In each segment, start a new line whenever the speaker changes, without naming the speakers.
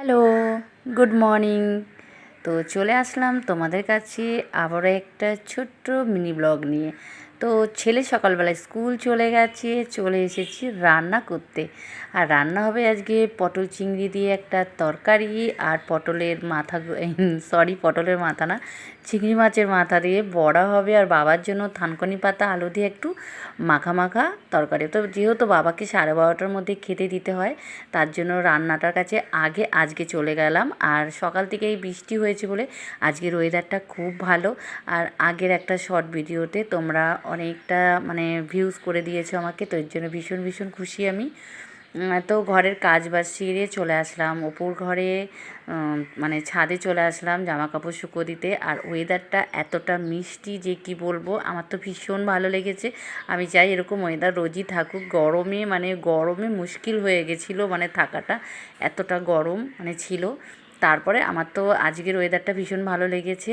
Hello, good morning. তো চলে আসলাম তোমাদের কাছে আবারও একটা ছোট্ট মিনি ব্লগ নিয়ে। তো ছেলে সকালবেলায় স্কুল চলে গেছে, চলে এসেছি রান্না করতে। আর রান্না হবে আজকে পটল চিংড়ি দিয়ে একটা তরকারি, আর পটলের মাথা পটলের মাথা না, চিংড়ি মাছের মাথা দিয়ে বড়া হবে, আর বাবার জন্য থানকুনি পাতা আলু দিয়ে একটু মাখা মাখা তরকারি। তো যেহেতু বাবাকে 12:30টার মধ্যে খেতে দিতে হয়, তার জন্য রান্নাটার কাছে আজকে চলে গেলাম। আর সকাল থেকেই বৃষ্টি হয়েছে বলে আজকের ওয়েদারটা খুব ভালো। আর আগের একটা শর্ট ভিডিওতে তোমরা অনেকটা ভিউজ করে দিয়েছো আমাকে, তো এর জন্য ভীষণ ভীষণ খুশি আমি। তো ঘরের কাজ বাজ সেরে চলে আসলাম অপুর ঘরে, ছাদে চলে আসলাম জামা কাপড় শুকো দিতে। আর ওয়েদারটা এতটা মিষ্টি যে কি বলবো, আমার তো ভীষণ ভালো লেগেছে। আমি চাই এরকম ওয়েদার রোজই থাকুক। গরমে মুশকিল হয়ে গেছিলো থাকাটা, এতটা গরম ছিল। তারপরে আমার তো আজকের ওয়েদারটা ভীষণ ভালো লেগেছে।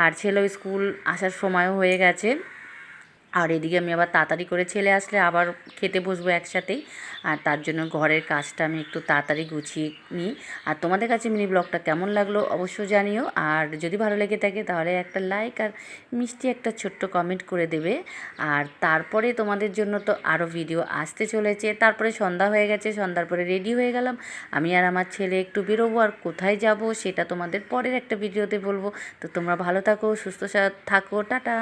আর ছেলেও স্কুল আসার সময়ও হয়ে গেছে। আর এদিকে আমি আবার তাড়াতাড়ি করে ছেলে আসলে আবার খেতে বসবো একসাথেই। আর তার জন্য ঘরের কাজটা আমি একটু তাড়াতাড়ি গুছিয়ে নিই। আর তোমাদের কাছে মিনি ব্লগটা কেমন লাগলো অবশ্যই জানিও। আর যদি ভালো লেগে থাকে তাহলে একটা লাইক আর মিষ্টি একটা ছোট্ট কমেন্ট করে দেবে। আর তারপরে তোমাদের জন্য তো আরও ভিডিও আসতে চলেছে। তারপরে সন্ধ্যা হয়ে গেছে, সন্ধ্যার পরে রেডি হয়ে গেলাম আমি আর আমার ছেলে, একটু বেরোবো। আর কোথায় যাব সেটা তোমাদের পরের একটা ভিডিওতে বলবো। তো তোমরা ভালো থাকো, সুস্থ থাকো, টাটা।